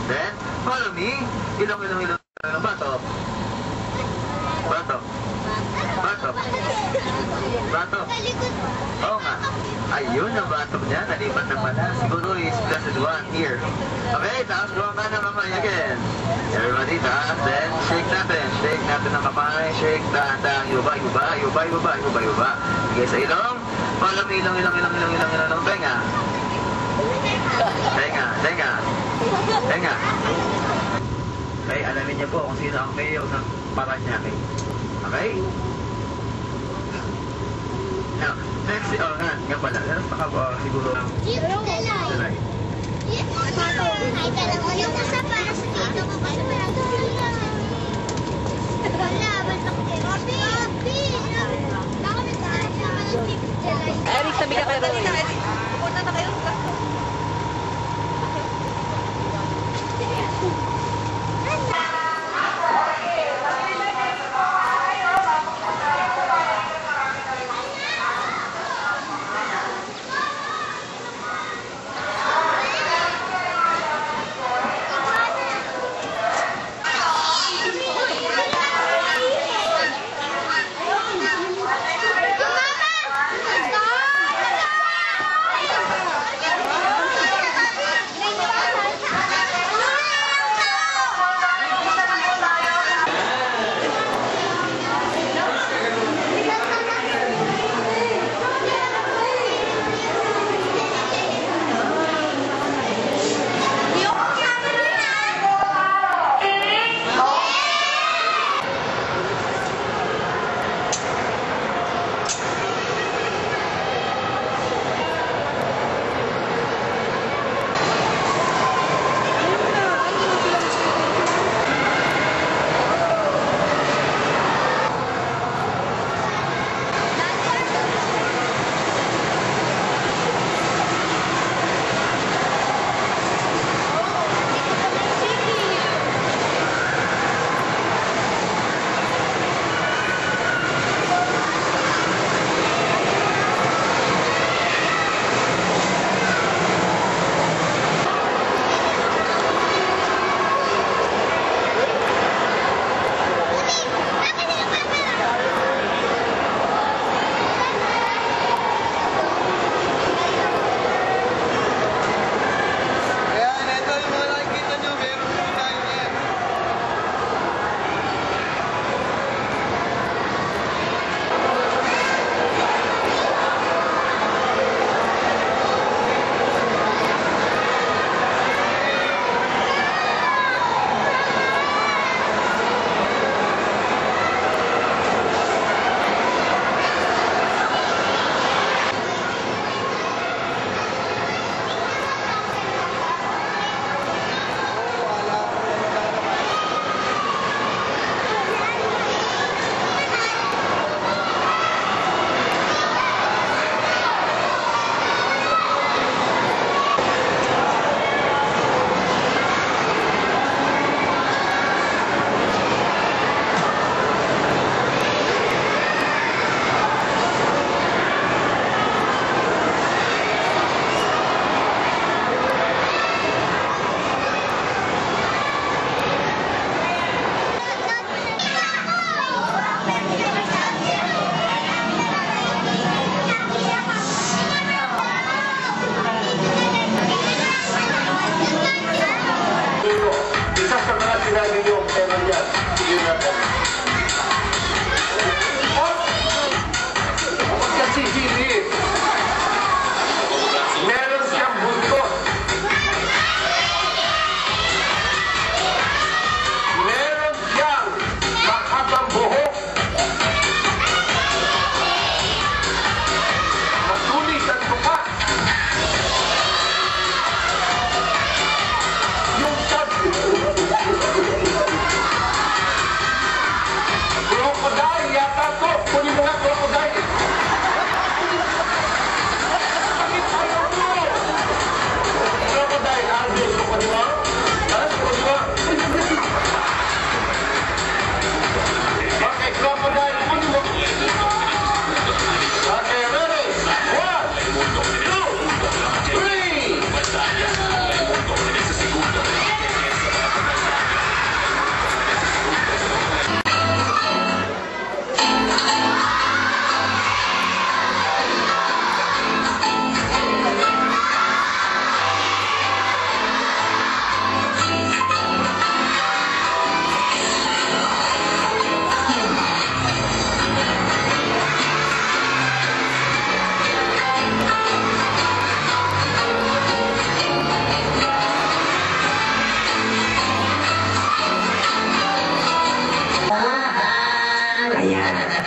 Then, follow me. Ilong. Bato. Oo nga. Ayun ang batok niya. Nalipat na pala. Siguro is +1 here. Okay, taas buwan ka ng kamay again. Everybody, taas. Then, shake natin. Shake natin ang kamay. Shake, dahan-dahan. Yuba. Okay, sa ilong. Follow me. Ilong. Tenga. Okay, alamin niyo po kung sino ang mayor ng Paranaque. Okay? Now, next, nga pala. Siguro ang July. Yung isa para sa dito ko kasi parang Eric, sabi ka kayo. Pupunta na kayo.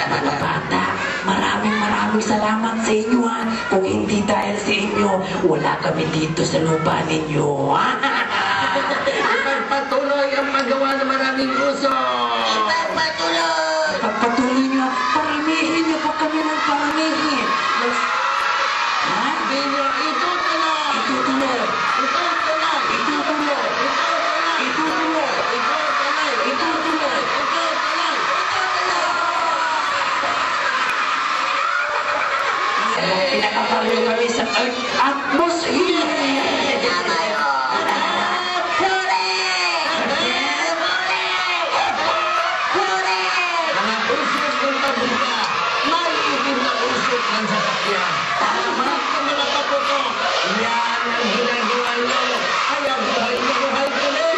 Mga bata, maraming salamat sa inyo ha. Kung hindi dahil sa inyo, wala kami dito sa lupa ninyo. Ipagpatuloy ang paggawa ng maraming uso. Pagpatuloy nyo, paramihin nyo pa kami ng paramihin. Ha? Itutuloy. Itutuloy. Itutuloy. Itutuloy. Itutuloy. Itutuloy. Itutuloy. Pinakapalo kami sa Earth atmosphere. Mga usok ng pabrika, may itim na usok ng sasakyan. Tama ka mga kaputo. Yan ang ginagawa nyo. Kaya buhay na buhay tuloy.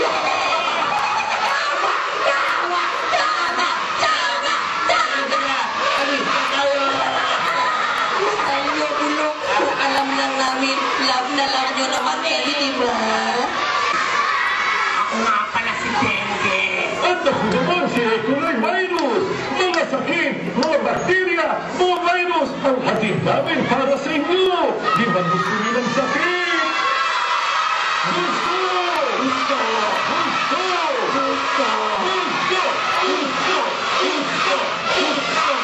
Tayo, ulok. Alam lang namin, love na love nyo naman kayo, di ba? Ako nga pala si Dengue. At ako naman si coronavirus, mga sakit, mga bakterya, mga virus, ang hatid namin para sa inyo. Di ba gusto nilang sakit? Gusto! Gusto! Gusto! Gusto! Gusto! Gusto! Gusto! Gusto!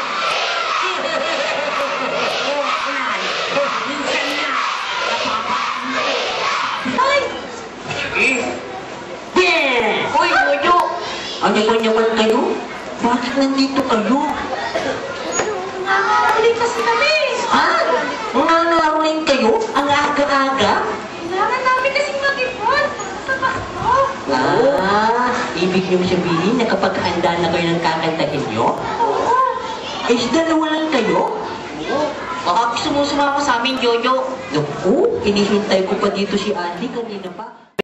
Minsan na, Ay! Uy, Mojo! Ano ba naman kayo? Bakit nandito kayo? Nangangaroling kasi kami. Ha? Nanganaro rin kayo? Ang aga-aga? Kailangan namin kasing mag-ipon. Sa bakto. Ibig niyo sabihin na kapag handa na kayo ng kakantahin nyo? Oo. Eh, dalawa lang kayo? Baka gusto mo sumama sa amin, Jojo. Naku, hinihintay ko pa dito si Andy kanina pa.